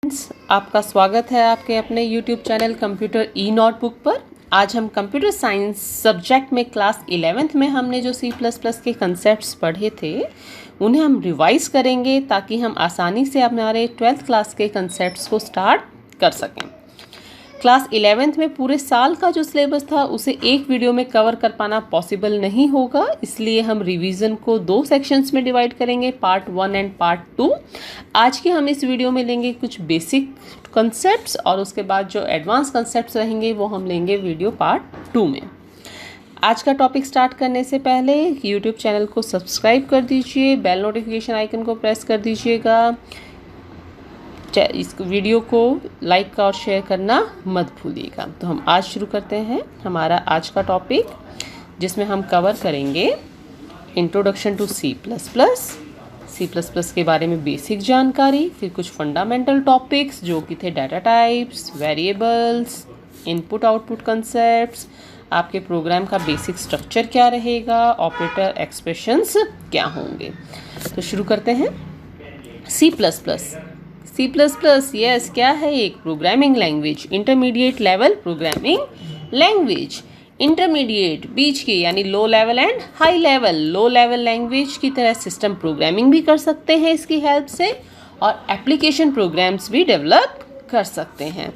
Friends, आपका स्वागत है आपके अपने YouTube चैनल कंप्यूटर ई नोटबुक पर। आज हम कंप्यूटर साइंस सब्जेक्ट में क्लास 11th में हमने जो C++ के कंसेप्ट्स पढ़े थे उन्हें हम रिवाइज करेंगे ताकि हम आसानी से हमारे 12th क्लास के कंसेप्ट्स को स्टार्ट कर सकें। क्लास 11th में पूरे साल का जो सिलेबस था उसे एक वीडियो में कवर कर पाना पॉसिबल नहीं होगा, इसलिए हम रिवीजन को 2 सेक्शंस में डिवाइड करेंगे, पार्ट 1 एंड पार्ट 2। आज के हम इस वीडियो में लेंगे कुछ बेसिक कंसेप्ट्स और उसके बाद जो एडवांस कंसेप्ट्स रहेंगे वो हम लेंगे वीडियो पार्ट 2 में। आज का टॉपिक स्टार्ट करने से पहले यूट्यूब चैनल को सब्सक्राइब कर दीजिए, बेल नोटिफिकेशन आइकन को प्रेस कर दीजिएगा, इस वीडियो को लाइक और शेयर करना मत भूलिएगा। तो हम आज शुरू करते हैं हमारा आज का टॉपिक, जिसमें हम कवर करेंगे इंट्रोडक्शन टू C++, C++ के बारे में बेसिक जानकारी, फिर कुछ फंडामेंटल टॉपिक्स जो कि थे data types, variables, input output concepts, आपके प्रोग्राम का बेसिक स्ट्रक्चर क्या रहेगा, ऑपरेटर एक्सप्रेशंस क्या होंगे। तो शुरू करते हैं। C++, यस, क्या है? एक programming language, intermediate level programming language. Intermediate बीच की यानी low level and high level. Low level language की तरह सिस्टम प्रोग्रामिंग भी कर सकते हैं इसकी हेल्प से, और एप्लीकेशन प्रोग्राम्स भी डेवलप कर सकते हैं।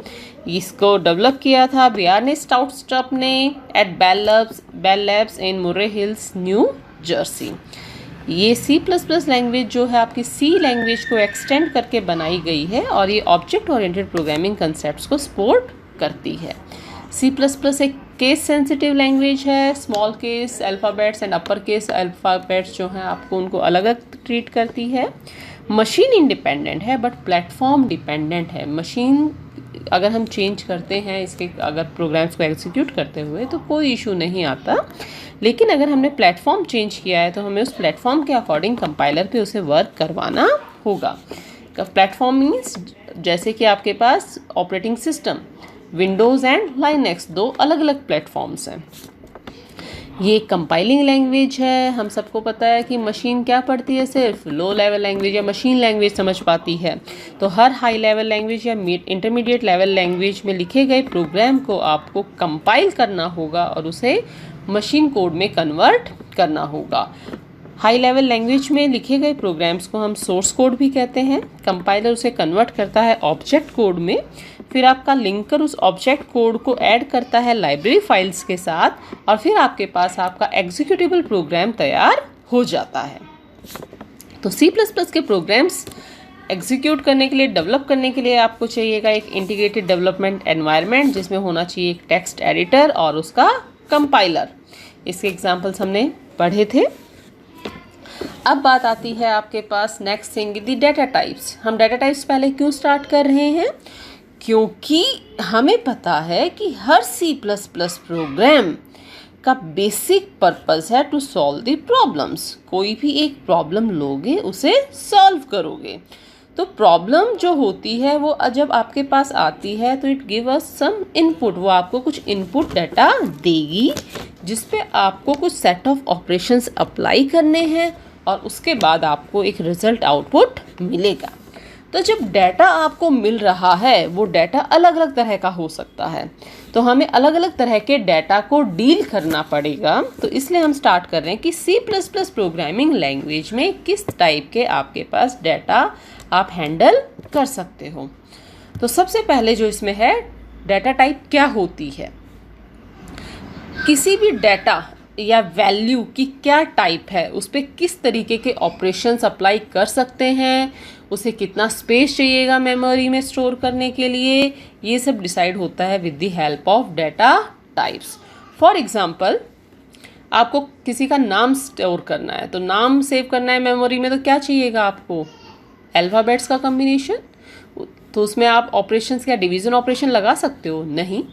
इसको डेवलप किया था ब्रियाने स्टाउटस्टप ने at Bell Labs in Murray Hills, New Jersey. ये C++ लैंग्वेज जो है आपकी C लैंग्वेज को एक्सटेंड करके बनाई गई है और ये ऑब्जेक्ट ओरिएंटेड प्रोग्रामिंग कंसेप्ट्स को सपोर्ट करती है। C++ एक केस सेंसिटिव लैंग्वेज है। Small case alphabets and upper case alphabets जो हैं आपको उनको अलग अलग ट्रीट करती है। मशीन इंडिपेंडेंट है बट प्लेटफॉर्म डिपेंडेंट है। मशीन अगर हम चेंज करते हैं इसके, अगर प्रोग्राम्स को एग्जीक्यूट करते हुए तो कोई इशू नहीं आता, लेकिन अगर हमने प्लेटफॉर्म चेंज किया है तो हमें उस प्लेटफॉर्म के अकॉर्डिंग कंपाइलर पे उसे वर्क करवाना होगा। प्लेटफॉर्म मीन्स जैसे कि आपके पास operating system Windows and Linux, 2 अलग अलग प्लेटफॉर्म्स हैं। ये कंपाइलिंग लैंग्वेज है। हम सबको पता है कि मशीन क्या पढ़ती है, सिर्फ लो लेवल लैंग्वेज या मशीन लैंग्वेज समझ पाती है। तो हर हाई लेवल लैंग्वेज या इंटरमीडिएट लेवल लैंग्वेज में लिखे गए प्रोग्राम को आपको कंपाइल करना होगा और उसे मशीन कोड में कन्वर्ट करना होगा। हाई लेवल लैंग्वेज में लिखे गए प्रोग्राम्स को हम सोर्स कोड भी कहते हैं। कंपाइलर उसे कन्वर्ट करता है ऑब्जेक्ट कोड में, फिर आपका लिंकर उस ऑब्जेक्ट कोड को ऐड करता है लाइब्रेरी फाइल्स के साथ और फिर आपके पास आपका एग्जीक्यूटेबल प्रोग्राम तैयार हो जाता है। तो C++ के प्रोग्राम्स एग्जीक्यूट करने के लिए, डेवलप करने के लिए आपको चाहिएगा एक इंटीग्रेटेड डेवलपमेंट एनवायरनमेंट, जिसमें होना चाहिए एक टेक्स्ट एडिटर और उसका कंपाइलर। इसके एग्जांपल्स हमने पढ़े थे। अब बात आती है आपके पास next thing, the data types. हम डाटा टाइप्स पहले क्यों स्टार्ट कर रहे हैं? क्योंकि हमें पता है कि हर C++ प्रोग्राम का बेसिक पर्पस है टू सॉल्व द प्रॉब्लम्स। कोई भी एक प्रॉब्लम लोगे उसे सॉल्व करोगे। तो प्रॉब्लम जो होती है वो जब आपके पास आती है तो it give us some input, वो आपको कुछ इनपुट डाटा देगी जिस पे आपको कुछ सेट ऑफ ऑपरेशंस अप्लाई करने हैं और उसके बाद आपको एक रिजल्ट आउटपुट मिलेगा। तो जब डाटा आपको मिल रहा है वो डाटा अलग अलग तरह का हो सकता है, तो हमें अलग अलग तरह के डाटा को डील करना पड़ेगा। तो इसलिए हम स्टार्ट कर रहे हैं कि C++ प्रोग्रामिंग लैंग्वेज में किस टाइप के आपके पास डाटा आप हैंडल कर सकते हो। तो सबसे पहले जो इसमें है, डाटा टाइप क्या होती है। किसी भी डाटा या वैल्यू की क्या टाइप है, उस पर किस तरीके के ऑपरेशंस अप्लाई कर सकते हैं, उसे कितना स्पेस चाहिएगा मेमोरी में स्टोर करने के लिए, ये सब डिसाइड होता है with the help of data types. For example, आपको किसी का नाम स्टोर करना है, तो नाम सेव करना है मेमोरी में, तो क्या चाहिएगा आपको? अल्फ़ाबेट्स का कॉम्बिनेशन। तो उसमें आप ऑपरेशंस या डिवीज़न ऑपरेशन लगा सकते हो? नहीं।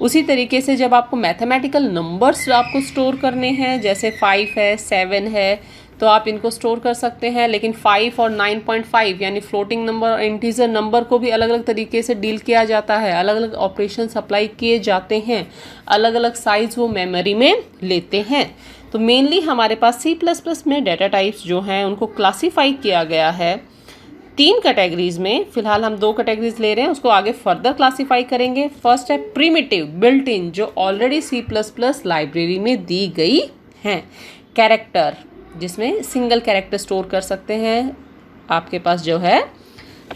उसी तरीके से जब आपको मैथमेटिकल नंबर्स आपको स्टोर करने हैं, जैसे 5 है, 7 है, तो आप इनको स्टोर कर सकते हैं, लेकिन 5 और 9.5 यानी फ्लोटिंग नंबर और इंटीजर नंबर को भी अलग अलग तरीके से डील किया जाता है, अलग अलग ऑपरेशंस अप्लाई किए जाते हैं, अलग अलग साइज वो मेमोरी में लेते हैं। तो मेनली हमारे पास C++ में डाटा टाइप्स जो हैं उनको क्लासीफाई किया गया है 3 कैटेगरीज में, फिलहाल हम 2 कैटेगरीज ले रहे हैं, उसको आगे फर्दर क्लासीफाई करेंगे। फर्स्ट है प्रिमिटिव, बिल्ट इन, जो ऑलरेडी C++ लाइब्रेरी में दी गई हैं। कैरेक्टर, जिसमें सिंगल कैरेक्टर स्टोर कर सकते हैं, आपके पास जो है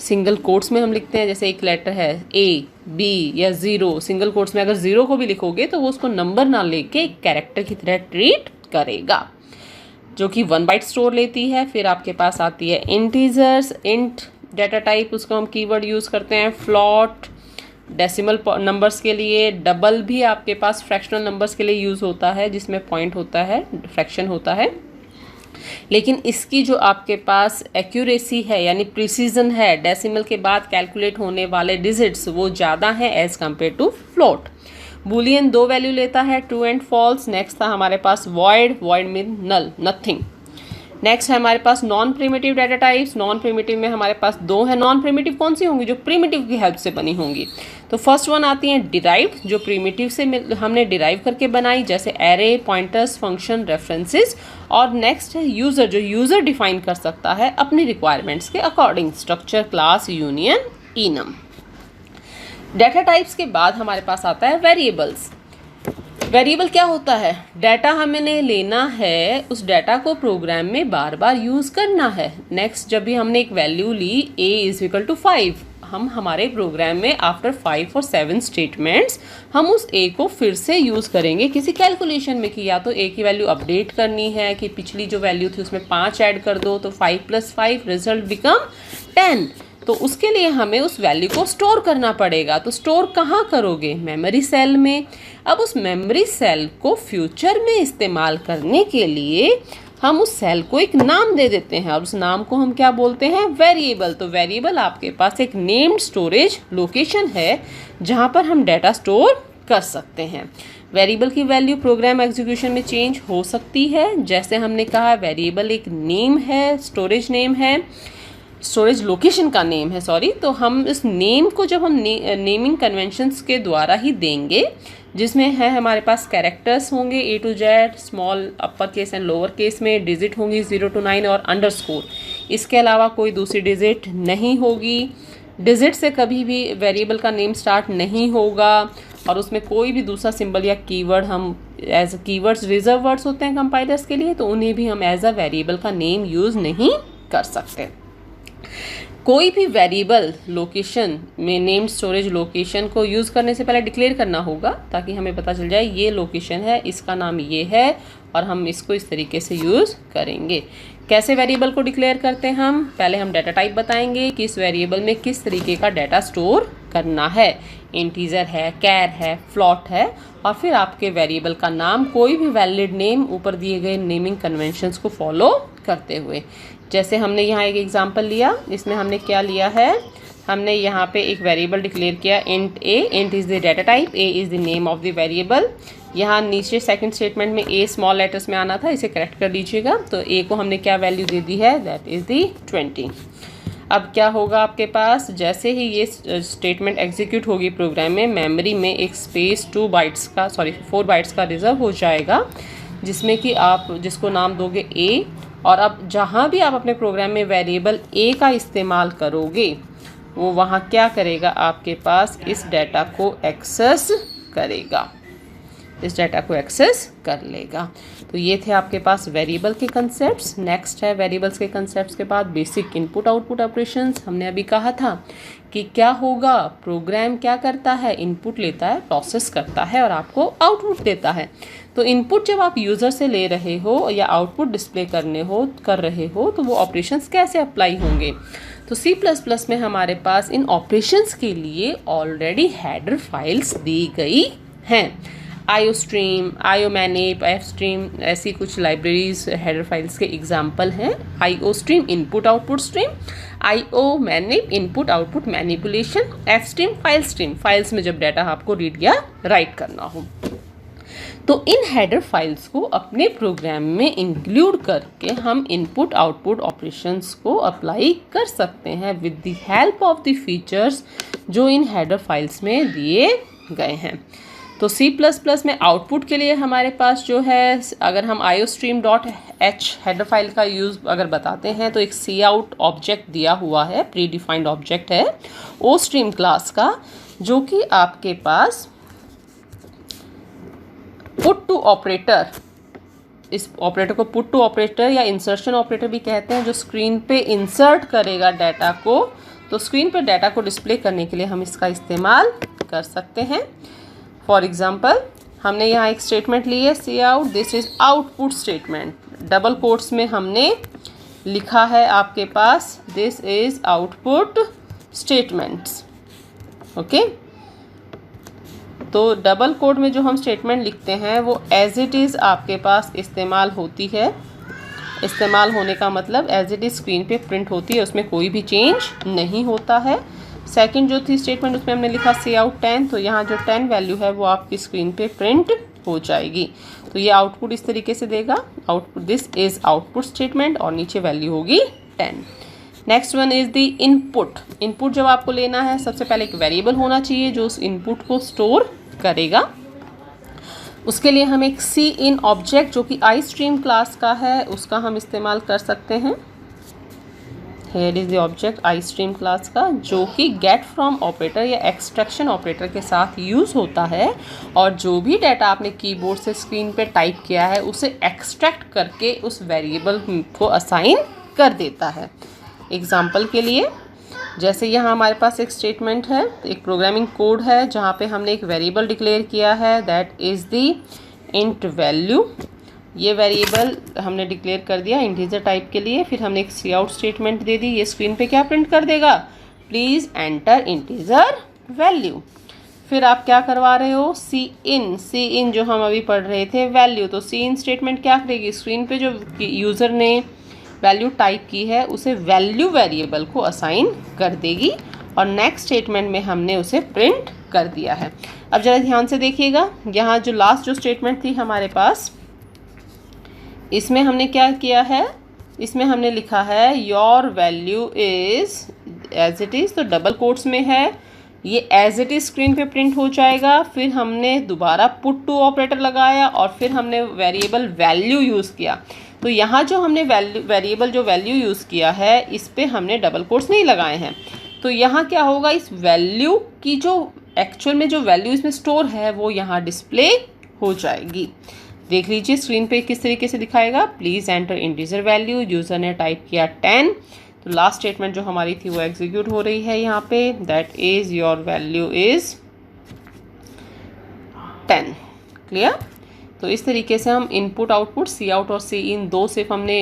सिंगल कोट्स में हम लिखते हैं, जैसे एक लेटर है A, B या 0, सिंगल कोट्स में अगर 0 को भी लिखोगे तो वो उसको नंबर ना लेके एक कैरेक्टर की तरह ट्रीट करेगा, जो कि 1 बाइट स्टोर लेती है। फिर आपके पास आती है इंटीजर्स, इंट डाटा टाइप, उसको हम कीवर्ड यूज़ करते हैं। फ्लॉट डेसिमल नंबर्स के लिए, डबल भी आपके पास फ्रैक्शनल नंबर्स के लिए यूज़ होता है, जिसमें पॉइंट होता है, फ्रैक्शन होता है। लेकिन इसकी जो आपके पास एक्यूरेसी है यानी प्रिसीजन है, डेसिमल के बाद कैलकुलेट होने वाले डिजिट्स वो ज़्यादा हैं as compare to float. Boolean 2 value लेता है, ट्रू एंड फॉल्स। नेक्स्ट था हमारे पास void, void mean null, nothing. Next है हमारे पास non primitive data types. Non primitive में हमारे पास 2 है। नॉन प्रिमिटिव कौन सी होंगी? जो प्रिमिटिव की हेल्प से बनी होंगी। तो फर्स्ट वन आती है डिराइव्ड, जो प्रिमिटिव से हमने डिराइव करके बनाई, जैसे एरे, पॉइंटर्स, फंक्शन, रेफरेंसेस। और नेक्स्ट है यूज़र, जो यूज़र डिफाइन कर सकता है अपनी रिक्वायरमेंट्स के according, structure, class, union, enum. Data types के बाद हमारे पास आता है वेरिएबल्स। वेरिएबल क्या होता है? डाटा हमने लेना है, उस डाटा को प्रोग्राम में बार बार यूज़ करना है। नेक्स्ट, जब भी हमने एक वैल्यू ली a=5, हम हमारे प्रोग्राम में आफ्टर 5 और 7 स्टेटमेंट्स हम उस a को फिर से यूज़ करेंगे किसी कैलकुलेशन में, कि या तो a की वैल्यू अपडेट करनी है कि पिछली जो वैल्यू थी उसमें 5 ऐड कर दो, तो 5 + 5 रिजल्ट बिकम 10। तो उसके लिए हमें उस वैल्यू को स्टोर करना पड़ेगा। तो स्टोर कहाँ करोगे? मेमोरी सेल में। अब उस मेमोरी सेल को फ्यूचर में इस्तेमाल करने के लिए हम उस सेल को एक नाम दे देते हैं, और उस नाम को हम क्या बोलते हैं? वेरिएबल। तो वेरिएबल आपके पास एक नेम्ड स्टोरेज लोकेशन है जहाँ पर हम डाटा स्टोर कर सकते हैं। वेरिएबल की वैल्यू प्रोग्राम एग्जीक्यूशन में चेंज हो सकती है। जैसे हमने कहा, वेरिएबल एक नेम है, स्टोरेज नेम है, स्टोरेज लोकेशन का नेम है, सॉरी। तो हम इस नेम को जब हम नेमिंग कन्वेंशंस के द्वारा ही देंगे, जिसमें है हमारे पास कैरेक्टर्स होंगे A to Z, small, upper case and lower case में, डिजिट होंगी 0 to 9 और अंडरस्कोर। इसके अलावा कोई दूसरी डिजिट नहीं होगी। डिजिट से कभी भी वेरिएबल का नेम स्टार्ट नहीं होगा, और उसमें कोई भी दूसरा सिंबल या कीवर्ड, हम एज कीवर्ड्स रिजर्व वर्ड्स होते हैं कंपाइलर्स के लिए, तो उन्हें भी हम एज अ वेरिएबल का नेम यूज़ नहीं कर सकते। कोई भी वेरिएबल लोकेशन में नेम्ड स्टोरेज लोकेशन को यूज़ करने से पहले डिक्लेयर करना होगा, ताकि हमें पता चल जाए ये लोकेशन है, इसका नाम ये है, और हम इसको इस तरीके से यूज़ करेंगे। कैसे वेरिएबल को डिक्लेयर करते हैं हम? पहले हम डाटा टाइप बताएंगे कि इस वेरिएबल में किस तरीके का डाटा स्टोर करना है। इंटीजर है, कैर है, फ्लॉट है, और फिर आपके वेरिएबल का नाम कोई भी वैलिड नेम ऊपर दिए गए नेमिंग कन्वेंशंस को फॉलो करते हुए। जैसे हमने यहाँ एक एग्जांपल लिया, इसमें हमने क्या लिया है? हमने यहाँ पे एक वेरिएबल डिक्लेयर किया int a, int is the data type, a is the name of the variable. यहाँ नीचे सेकंड स्टेटमेंट में a स्मॉल लेटर्स में आना था, इसे करेक्ट कर लीजिएगा। तो a को हमने क्या वैल्यू दे दी है? That is the 20। अब क्या होगा आपके पास? जैसे ही ये स्टेटमेंट एग्जीक्यूट होगी प्रोग्राम में, मेमोरी में एक स्पेस 4 बाइट्स का रिजर्व हो जाएगा, जिसमें कि आप जिसको नाम दोगे a। और अब जहाँ भी आप अपने प्रोग्राम में वेरिएबल a का इस्तेमाल करोगे, वो वहाँ क्या करेगा? आपके पास इस डाटा को एक्सेस करेगा, इस डाटा को एक्सेस कर लेगा। तो ये थे आपके पास वेरिएबल के कंसेप्ट्स। नेक्स्ट है वेरिएबल्स के कंसेप्ट्स के बाद बेसिक इनपुट आउटपुट ऑपरेशंस। हमने अभी कहा था कि क्या होगा, प्रोग्राम क्या करता है? इनपुट लेता है, प्रोसेस करता है और आपको आउटपुट देता है। तो इनपुट जब आप यूज़र से ले रहे हो या आउटपुट डिस्प्ले कर रहे हो, तो वो ऑपरेशंस कैसे अप्लाई होंगे? तो C++ में हमारे पास इन ऑपरेशंस के लिए ऑलरेडी हेडर फाइल्स दी गई हैं। IOStream, IOManip, fstream, ऐसी कुछ लाइब्रेरीज हेडर फाइल्स के एग्जाम्पल हैं। IOStream input output stream, IOManip input output manipulation, fstream file stream, files में जब डाटा आपको रीड या राइट करना हो। तो इन हेडर फाइल्स को अपने प्रोग्राम में इंक्लूड करके हम इनपुट आउटपुट ऑपरेशंस को अप्लाई कर सकते हैं with the help of the features जो इन हेडर फाइल्स में दिए गए हैं। तो C++ में आउटपुट के लिए हमारे पास जो है, अगर हम iostream.h हेडर फाइल का यूज़ अगर बताते हैं तो एक cout ऑब्जेक्ट दिया हुआ है, प्री डिफाइंड ऑब्जेक्ट है ostream क्लास का, जो कि आपके पास पुट टू ऑपरेटर, इस ऑपरेटर को पुट टू ऑपरेटर या इंसर्शन ऑपरेटर भी कहते हैं, जो स्क्रीन पे इंसर्ट करेगा डाटा को। तो स्क्रीन पे डाटा को डिस्प्ले करने के लिए हम इसका इस्तेमाल कर सकते हैं। फॉर एग्जांपल हमने यहाँ एक स्टेटमेंट ली है cout, this is output statement, double quotes में हमने लिखा है आपके पास this is output statements. Okay, तो डबल कोड में जो हम स्टेटमेंट लिखते हैं वो एज इट इज़ आपके पास इस्तेमाल होती है। इस्तेमाल होने का मतलब एज इट इज़ स्क्रीन पे प्रिंट होती है, उसमें कोई भी चेंज नहीं होता है। सेकंड जो थी स्टेटमेंट, उसमें हमने लिखा cout 10, तो यहाँ जो 10 वैल्यू है वो आपकी स्क्रीन पे प्रिंट हो जाएगी। तो ये आउटपुट इस तरीके से देगा, output this is output statement, और नीचे वैल्यू होगी 10। Next one is the input. Input जब आपको लेना है, सबसे पहले एक वेरिएबल होना चाहिए जो उस इनपुट को स्टोर करेगा। उसके लिए हम एक cin ऑब्जेक्ट जो कि iStream क्लास का है उसका हम इस्तेमाल कर सकते हैं। Here is the object iStream class का, जो कि गेट फ्रॉम ऑपरेटर या एक्सट्रैक्शन ऑपरेटर के साथ यूज़ होता है, और जो भी डाटा आपने कीबोर्ड से स्क्रीन पे टाइप किया है उसे एक्सट्रैक्ट करके उस वेरिएबल को असाइन कर देता है। एग्जाम्पल के लिए, जैसे यहाँ हमारे पास एक स्टेटमेंट है, एक प्रोग्रामिंग कोड है जहाँ पे हमने एक वेरिएबल डिक्लेयर किया है that is the int value. ये वेरिएबल हमने डिक्लेयर कर दिया इंटीजर टाइप के लिए, फिर हमने एक cout स्टेटमेंट दे दी। ये स्क्रीन पे क्या प्रिंट कर देगा, प्लीज़ एंटर इंटीजर वैल्यू। फिर आप क्या करवा रहे हो, cin जो हम अभी पढ़ रहे थे वैल्यू, तो cin स्टेटमेंट क्या करेगी, स्क्रीन पे जो यूज़र ने वैल्यू टाइप की है उसे वैल्यू वेरिएबल को असाइन कर देगी, और नेक्स्ट स्टेटमेंट में हमने उसे प्रिंट कर दिया है। अब ज़रा ध्यान से देखिएगा, यहाँ जो लास्ट जो स्टेटमेंट थी हमारे पास, इसमें हमने क्या किया है, इसमें हमने लिखा है your value is as it is, तो डबल कोट्स में है, ये एज इट इज़ स्क्रीन पे प्रिंट हो जाएगा। फिर हमने दोबारा पुट टू ऑपरेटर लगाया और फिर हमने वेरिएबल वैल्यू यूज़ किया। तो यहाँ जो हमने वेरिएबल जो वैल्यू यूज़ किया है इस पे हमने डबल कोट्स नहीं लगाए हैं। तो यहाँ क्या होगा, इस वैल्यू की जो एक्चुअल में जो वैल्यू इसमें स्टोर है वो यहाँ डिस्प्ले हो जाएगी। देख लीजिए स्क्रीन पे किस तरीके से दिखाएगा, please enter integer value, user ने टाइप किया 10, तो लास्ट स्टेटमेंट जो हमारी थी वो एग्जीक्यूट हो रही है यहाँ पे, that is your value is 10। Clear. तो इस तरीके से हम इनपुट आउटपुट cout और cin दो सिर्फ हमने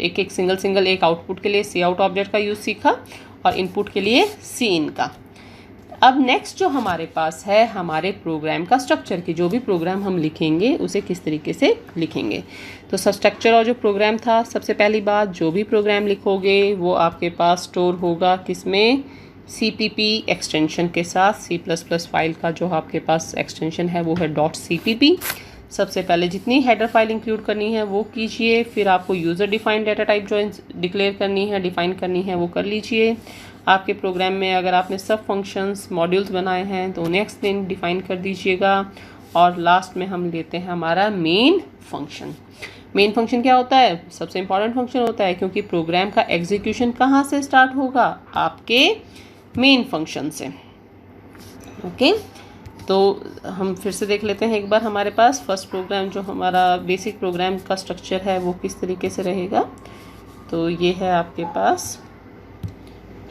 एक सिंगल एक आउटपुट के लिए cout ऑब्जेक्ट का यूज़ सीखा और इनपुट के लिए cin का। अब नेक्स्ट जो हमारे पास है हमारे प्रोग्राम का स्ट्रक्चर, की जो भी प्रोग्राम हम लिखेंगे उसे किस तरीके से लिखेंगे। तो स्ट्रक्चर और जो प्रोग्राम था, सबसे पहली बात, जो भी प्रोग्राम लिखोगे वो आपके पास स्टोर होगा किसमें, CPP एक्सटेंशन के साथ। C++ फाइल का जो आपके पास एक्सटेंशन है वो है .cpp। सबसे पहले जितनी हेडर फाइल इंक्लूड करनी है वो कीजिए, फिर आपको यूज़र डिफाइंड डाटा टाइप जो डिक्लेयर करनी है, डिफाइन करनी है वो कर लीजिए। आपके प्रोग्राम में अगर आपने सब फंक्शंस मॉड्यूल्स बनाए हैं तो उन्हें एक्सप्लेन डिफाइन कर दीजिएगा। और लास्ट में हम लेते हैं हमारा मेन फंक्शन। मेन फंक्शन क्या होता है, सबसे इम्पॉर्टेंट फंक्शन होता है, क्योंकि प्रोग्राम का एग्जीक्यूशन कहाँ से स्टार्ट होगा, आपके मेन फंक्शन से। ओके, तो हम फिर से देख लेते हैं एक बार हमारे पास फर्स्ट प्रोग्राम, जो हमारा बेसिक प्रोग्राम का स्ट्रक्चर है वो किस तरीके से रहेगा। तो ये है आपके पास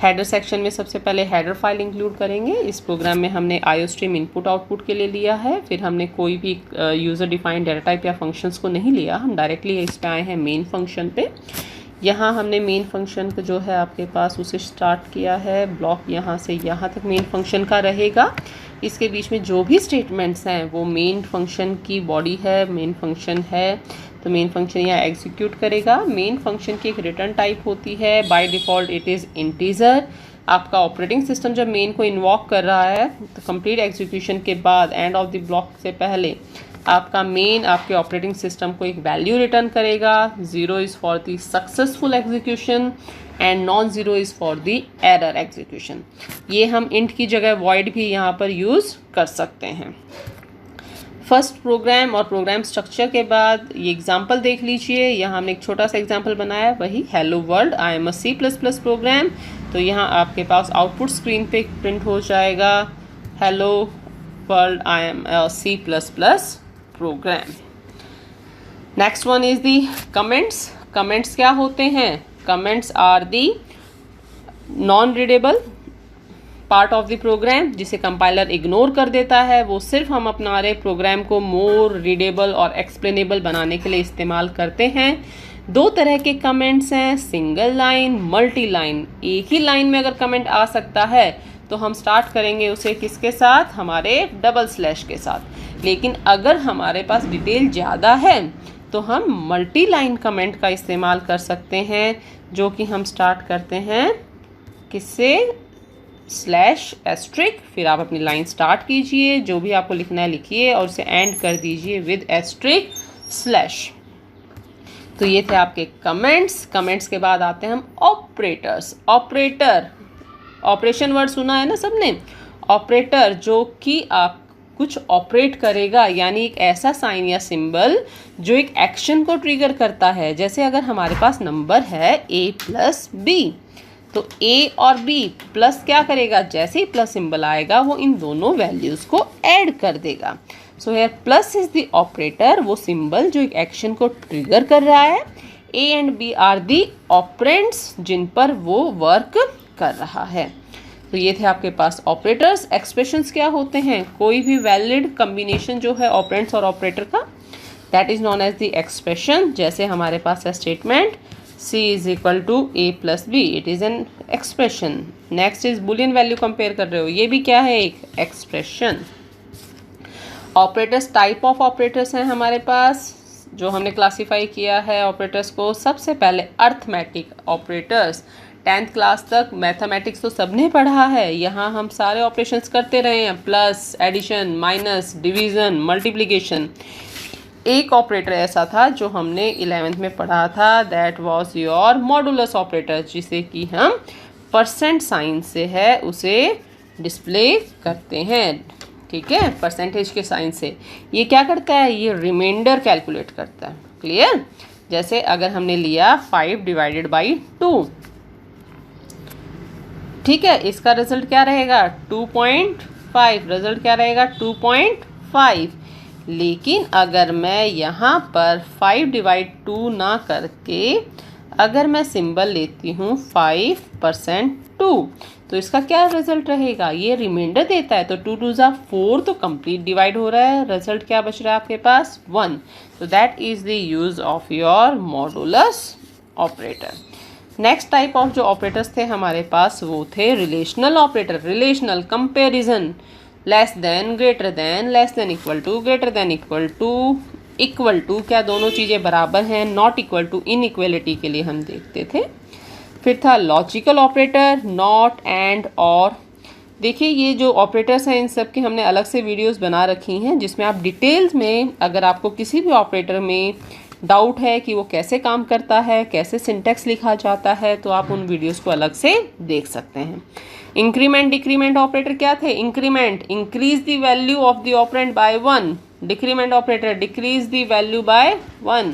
हेडर सेक्शन में सबसे पहले हेडर फाइल इंक्लूड करेंगे। इस प्रोग्राम में हमने iostream इनपुट आउटपुट के लिए लिया है, फिर हमने कोई भी यूज़र डिफाइंड डाटा टाइप या फंक्शंस को नहीं लिया, हम डायरेक्टली इस पे आए हैं मेन फंक्शन पे। यहाँ हमने मेन फंक्शन को जो है आपके पास उसे स्टार्ट किया है, ब्लॉक यहाँ से यहाँ तक मेन फंक्शन का रहेगा। इसके बीच में जो भी स्टेटमेंट्स हैं वो मेन फंक्शन की बॉडी है, मेन फंक्शन है, तो मेन फंक्शन यहाँ एग्जीक्यूट करेगा। मेन फंक्शन की एक रिटर्न टाइप होती है, by default it is integer. आपका ऑपरेटिंग सिस्टम जब मेन को इन्वॉक कर रहा है तो कंप्लीट एग्जीक्यूशन के बाद एंड ऑफ द ब्लॉक से पहले आपका मेन आपके ऑपरेटिंग सिस्टम को एक वैल्यू रिटर्न करेगा। 0 is for the successful execution and non zero is for the error execution. ये हम इंट की जगह वॉइड भी यहाँ पर यूज़ कर सकते हैं। फर्स्ट प्रोग्राम और प्रोग्राम स्ट्रक्चर के बाद ये एग्जाम्पल देख लीजिए। यहाँ हमने एक छोटा सा एग्जाम्पल बनाया, वही hello world I am a C++ program. तो यहाँ आपके पास आउटपुट स्क्रीन पे प्रिंट हो जाएगा hello world I am a C++ program. Next one is the comments. Comments क्या होते हैं? Comments are the non readable part of the program, जिसे कंपाइलर इग्नोर कर देता है। वो सिर्फ हम अपना प्रोग्राम को मोर रीडेबल और एक्सप्लेनेबल बनाने के लिए इस्तेमाल करते हैं। दो तरह के कमेंट्स हैं, सिंगल लाइन, मल्टी लाइन। एक ही लाइन में अगर कमेंट आ सकता है तो हम स्टार्ट करेंगे उसे किसके साथ? हमारे डबल स्लैश के साथ। लेकिन अगर हमारे पास डिटेल ज़्यादा है तो हम मल्टी लाइन कमेंट का इस्तेमाल कर सकते हैं, जो कि हम स्टार्ट करते हैं किससे? Slash asterisk. फिर आप अपनी लाइन स्टार्ट कीजिए, जो भी आपको लिखना है लिखिए और उसे एंड कर दीजिए विद एस्ट्रिक स्लैश। तो ये थे आपके कमेंट्स। कमेंट्स के बाद आते हैं हम ऑपरेटर्स। ऑपरेटर, ऑपरेशन वर्ड सुना है ना सबने? ऑपरेटर जो कि आप कुछ ऑपरेट करेगा, यानी एक ऐसा साइन या सिंबल जो एक एक्शन को ट्रिगर करता है। जैसे अगर हमारे पास नंबर है A+B, तो A और B प्लस क्या करेगा? जैसे ही प्लस सिंबल आएगा वो इन दोनों वैल्यूज़ को ऐड कर देगा। So here plus is the operator, वो सिंबल जो एक एक्शन को ट्रिगर कर रहा है। A and B are the operands जिन पर वो वर्क कर रहा है। तो ये थे आपके पास ऑपरेटर्स। एक्सप्रेशंस क्या होते हैं? कोई भी वैलिड कम्बिनेशन जो है ऑपरेंड्स और ऑपरेटर का, that is known as the expression. जैसे हमारे पास है statement C is equal to A+B, it is an expression. Next is boolean value compare कर रहे हो, ये भी क्या है? एक expression. Operators, type of operators हैं हमारे पास जो हमने क्लासीफाई किया है ऑपरेटर्स को। सबसे पहले अर्थमेटिक ऑपरेटर्स। 10th क्लास तक मैथमेटिक्स तो सबने पढ़ा है, यहाँ हम सारे ऑपरेशंस करते रहे हैं, plus, addition, minus, division, multiplication. एक ऑपरेटर ऐसा था जो हमने 11th में पढ़ा था, that was your modulus operator, जिसे कि हम परसेंट साइन से है उसे डिस्प्ले करते हैं। ठीक है, परसेंटेज के साइन से। ये क्या करता है? ये रिमाइंडर कैलकुलेट करता है। क्लियर? जैसे अगर हमने लिया 5 डिवाइडेड बाई 2, ठीक है, इसका रिजल्ट क्या रहेगा? 2.5। रिजल्ट क्या रहेगा? 2.5। लेकिन अगर मैं यहाँ पर 5 डिवाइड 2 ना करके अगर मैं सिंबल लेती हूँ 5%2, तो इसका क्या रिजल्ट रहेगा? ये रिमाइंडर देता है, तो 2 2 ज़ा 4, तो कंप्लीट डिवाइड हो रहा है। रिजल्ट क्या बच रहा है आपके पास? 1। तो that is the use of your modulus operator. Next type of जो ऑपरेटर्स थे हमारे पास वो थे relational operator. Relational, comparison, less than, greater than, less than equal to, greater than equal to, क्या दोनों चीज़ें बराबर हैं, नॉट इक्वल टू, इनइक्वलिटी के लिए हम देखते थे। फिर था लॉजिकल ऑपरेटर, नॉट, एंड, और। देखिए ये जो ऑपरेटर्स हैं इन सब के हमने अलग से वीडियोस बना रखी हैं, जिसमें आप डिटेल्स में अगर आपको किसी भी ऑपरेटर में डाउट है कि वो कैसे काम करता है, कैसे सिंटैक्स लिखा जाता है, तो आप उन वीडियोस को अलग से देख सकते हैं। इंक्रीमेंट, डिक्रीमेंट ऑपरेटर क्या थे? Increment, increase the value of the operand by 1। Decrement operator, decrease the value by 1।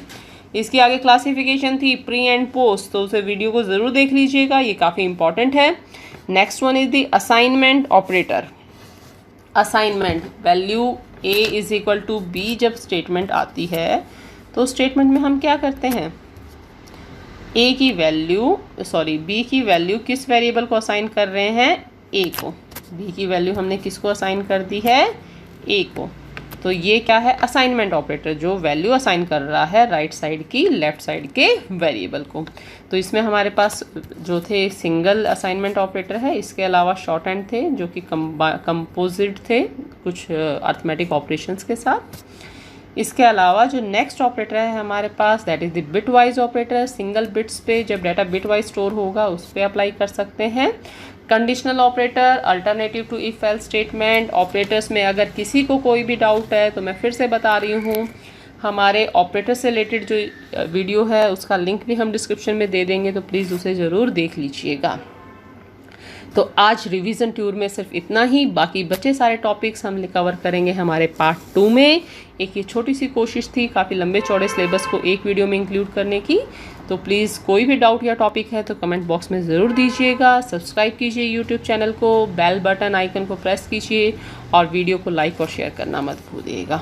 इसकी आगे क्लासिफिकेशन थी प्री एंड पोस्ट, तो उसे वीडियो को ज़रूर देख लीजिएगा, ये काफ़ी इंपॉर्टेंट है। Next one is the assignment operator. Assignment, value A is equal to B जब स्टेटमेंट आती है तो स्टेटमेंट में हम क्या करते हैं? B की वैल्यू किस वेरिएबल को असाइन कर रहे हैं? A को। B की वैल्यू हमने किसको असाइन कर दी है? A को। तो ये क्या है? असाइनमेंट ऑपरेटर, जो वैल्यू असाइन कर रहा है राइट साइड की लेफ्ट साइड के वेरिएबल को। तो इसमें हमारे पास जो थे सिंगल असाइनमेंट ऑपरेटर है, इसके अलावा शॉर्ट हैंड थे जो कि कंपोजिट थे कुछ अर्थमेटिक ऑपरेशंस के साथ। इसके अलावा जो नेक्स्ट ऑपरेटर है हमारे पास, that is the bitwise operator. Single bits पे जब डाटा बिट वाइज स्टोर होगा उस पर अप्लाई कर सकते हैं। Conditional operator, alternative to if else statement. Operators में अगर किसी को कोई भी डाउट है तो मैं फिर से बता रही हूँ, हमारे ऑपरेटर से रिलेटेड जो वीडियो है उसका लिंक भी हम डिस्क्रिप्शन में दे देंगे, तो प्लीज़ उसे ज़रूर देख लीजिएगा। तो आज रिवीजन टूर में सिर्फ इतना ही, बाकी बचे सारे टॉपिक्स हम कवर करेंगे हमारे पार्ट 2 में। एक ये छोटी सी कोशिश थी काफ़ी लंबे चौड़े सिलेबस को एक वीडियो में इंक्लूड करने की। तो प्लीज़ कोई भी डाउट या टॉपिक है तो कमेंट बॉक्स में ज़रूर दीजिएगा। सब्सक्राइब कीजिए यूट्यूब चैनल को, बेल बटन आइकन को प्रेस कीजिए और वीडियो को लाइक और शेयर करना मत भूलिएगा।